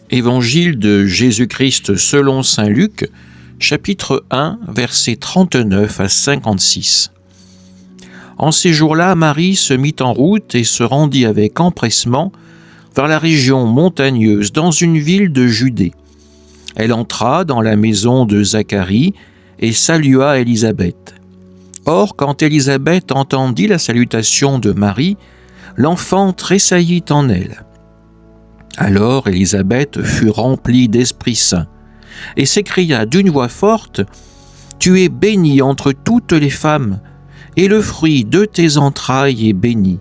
Évangile de Jésus-Christ selon saint Luc, chapitre 1, versets 39 à 56. En ces jours-là, Marie se mit en route et se rendit avec empressement vers la région montagneuse, dans une ville de Judée. Elle entra dans la maison de Zacharie et salua Élisabeth. Or, quand Élisabeth entendit la salutation de Marie, l'enfant tressaillit en elle. Alors Élisabeth fut remplie d'Esprit Saint et s'écria d'une voix forte : « Tu es bénie entre toutes les femmes, et le fruit de tes entrailles est béni.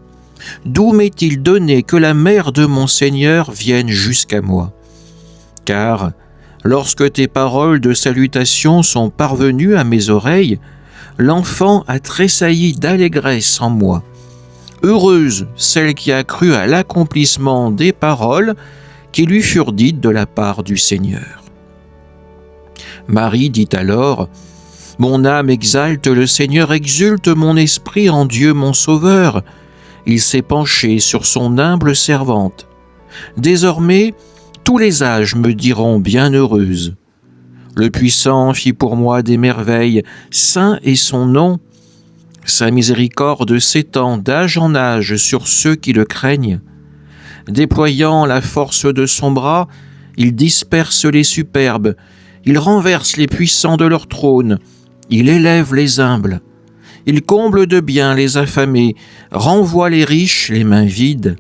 D'où m'est-il donné que la mère de mon Seigneur vienne jusqu'à moi ? Car lorsque tes paroles de salutation sont parvenues à mes oreilles, l'enfant a tressailli d'allégresse en moi. Heureuse celle qui a cru à l'accomplissement des paroles qui lui furent dites de la part du Seigneur. » Marie dit alors : « Mon âme exalte le Seigneur, exulte mon esprit en Dieu mon Sauveur. Il s'est penché sur son humble servante. Désormais, tous les âges me diront bienheureuse. Le Puissant fit pour moi des merveilles, saint est son nom. Sa miséricorde s'étend d'âge en âge sur ceux qui le craignent. Déployant la force de son bras, il disperse les superbes, il renverse les puissants de leur trône, il élève les humbles, il comble de bien les affamés, renvoie les riches les mains vides.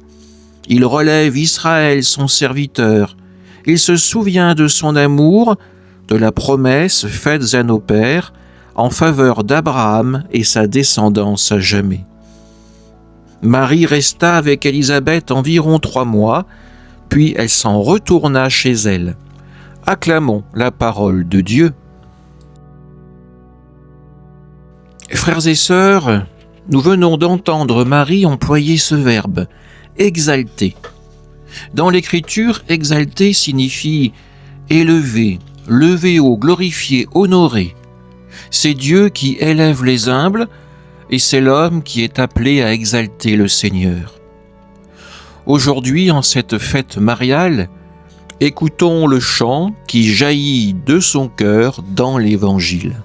Il relève Israël son serviteur, il se souvient de son amour, de la promesse faite à nos pères, en faveur d'Abraham et sa descendance à jamais. » Marie resta avec Élisabeth environ 3 mois, puis elle s'en retourna chez elle. Acclamons la parole de Dieu. Frères et sœurs, nous venons d'entendre Marie employer ce verbe « exalter ». Dans l'Écriture, exalter signifie élever, lever haut, glorifier, honorer. C'est Dieu qui élève les humbles et c'est l'homme qui est appelé à exalter le Seigneur. Aujourd'hui, en cette fête mariale, écoutons le chant qui jaillit de son cœur dans l'Évangile.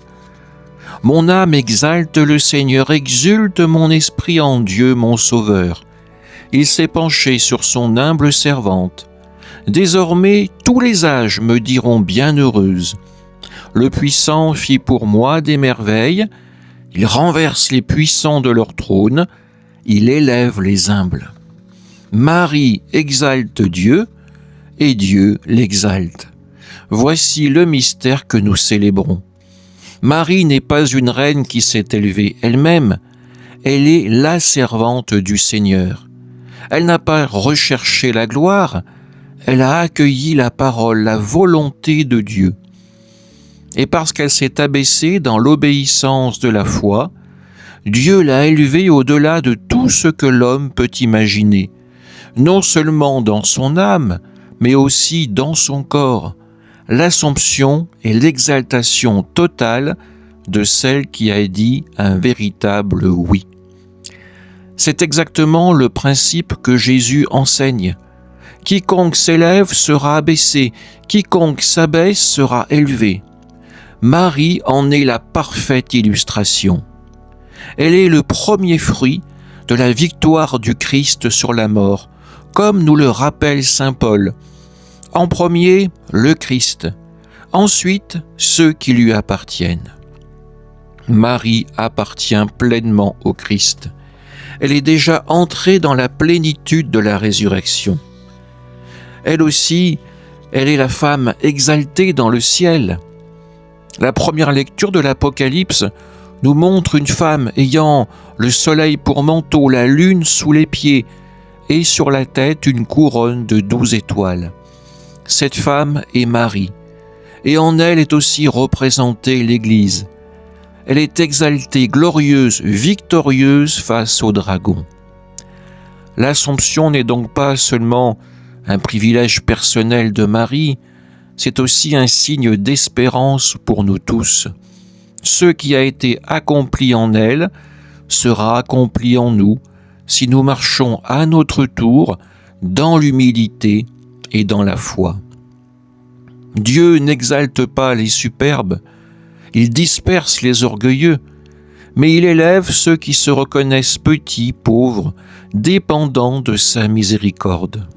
Mon âme exalte le Seigneur, exulte mon esprit en Dieu mon Sauveur. Il s'est penché sur son humble servante. Désormais, tous les âges me diront bienheureuse. Le Puissant fit pour moi des merveilles, il renverse les puissants de leur trône, il élève les humbles. Marie exalte Dieu, et Dieu l'exalte. Voici le mystère que nous célébrons. Marie n'est pas une reine qui s'est élevée elle-même, elle est la servante du Seigneur. Elle n'a pas recherché la gloire, elle a accueilli la parole, la volonté de Dieu. Et parce qu'elle s'est abaissée dans l'obéissance de la foi, Dieu l'a élevée au-delà de tout ce que l'homme peut imaginer, non seulement dans son âme, mais aussi dans son corps, l'assomption et l'exaltation totale de celle qui a dit un véritable oui. C'est exactement le principe que Jésus enseigne. Quiconque s'élève sera abaissé, quiconque s'abaisse sera élevé. Marie en est la parfaite illustration. Elle est le premier fruit de la victoire du Christ sur la mort, comme nous le rappelle saint Paul. En premier, le Christ, ensuite ceux qui lui appartiennent. Marie appartient pleinement au Christ. Elle est déjà entrée dans la plénitude de la résurrection. Elle aussi, elle est la femme exaltée dans le ciel. La première lecture de l'Apocalypse nous montre une femme ayant le soleil pour manteau, la lune sous les pieds et sur la tête une couronne de 12 étoiles. Cette femme est Marie, et en elle est aussi représentée l'Église. Elle est exaltée, glorieuse, victorieuse face au dragon. L'Assomption n'est donc pas seulement un privilège personnel de Marie, c'est aussi un signe d'espérance pour nous tous. Ce qui a été accompli en elle sera accompli en nous si nous marchons à notre tour dans l'humilité et dans la foi. Dieu n'exalte pas les superbes, il disperse les orgueilleux, mais il élève ceux qui se reconnaissent petits, pauvres, dépendants de sa miséricorde.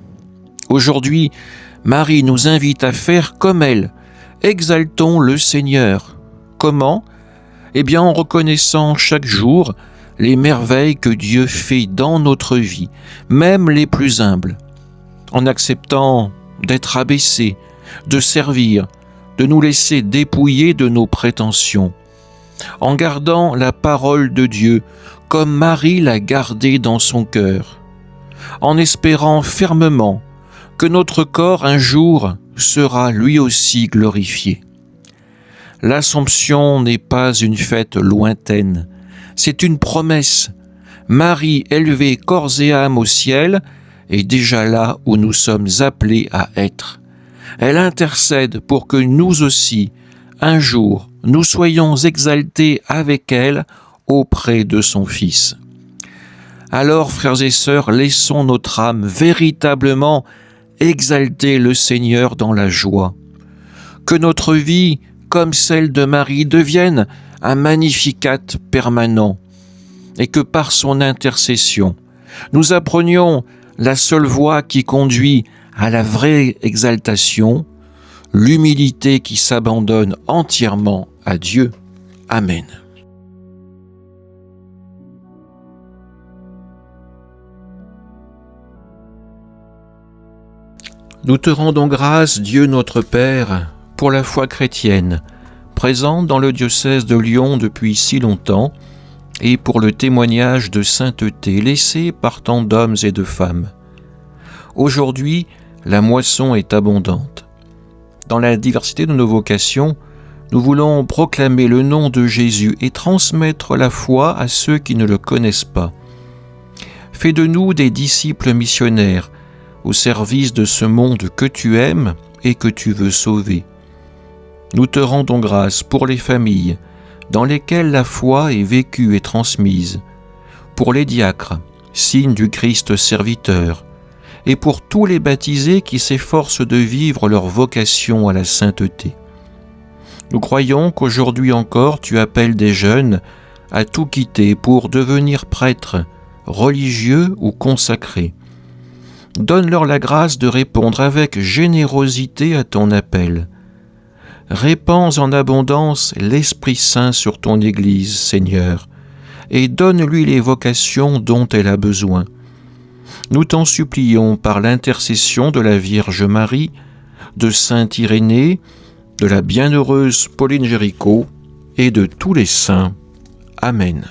Aujourd'hui, Marie nous invite à faire comme elle. Exaltons le Seigneur. Comment ? Eh bien, en reconnaissant chaque jour les merveilles que Dieu fait dans notre vie, même les plus humbles, en acceptant d'être abaissés, de servir, de nous laisser dépouiller de nos prétentions, en gardant la parole de Dieu comme Marie l'a gardée dans son cœur, en espérant fermement que notre corps un jour sera lui aussi glorifié. L'Assomption n'est pas une fête lointaine, c'est une promesse. Marie, élevée corps et âme au ciel, est déjà là où nous sommes appelés à être. Elle intercède pour que nous aussi, un jour, nous soyons exaltés avec elle auprès de son Fils. Alors, frères et sœurs, laissons notre âme véritablement exalter le Seigneur dans la joie. Que notre vie, comme celle de Marie, devienne un Magnificat permanent et que par son intercession, nous apprenions la seule voie qui conduit à la vraie exaltation, l'humilité qui s'abandonne entièrement à Dieu. Amen. Nous te rendons grâce, Dieu notre Père, pour la foi chrétienne, présente dans le diocèse de Lyon depuis si longtemps, et pour le témoignage de sainteté laissé par tant d'hommes et de femmes. Aujourd'hui, la moisson est abondante. Dans la diversité de nos vocations, nous voulons proclamer le nom de Jésus et transmettre la foi à ceux qui ne le connaissent pas. Fais de nous des disciples missionnaires au service de ce monde que tu aimes et que tu veux sauver. Nous te rendons grâce pour les familles dans lesquelles la foi est vécue et transmise, pour les diacres, signe du Christ serviteur, et pour tous les baptisés qui s'efforcent de vivre leur vocation à la sainteté. Nous croyons qu'aujourd'hui encore tu appelles des jeunes à tout quitter pour devenir prêtres, religieux ou consacrés. Donne-leur la grâce de répondre avec générosité à ton appel. Répands en abondance l'Esprit Saint sur ton Église, Seigneur, et donne-lui les vocations dont elle a besoin. Nous t'en supplions par l'intercession de la Vierge Marie, de saint Irénée, de la bienheureuse Pauline Géricault et de tous les saints. Amen.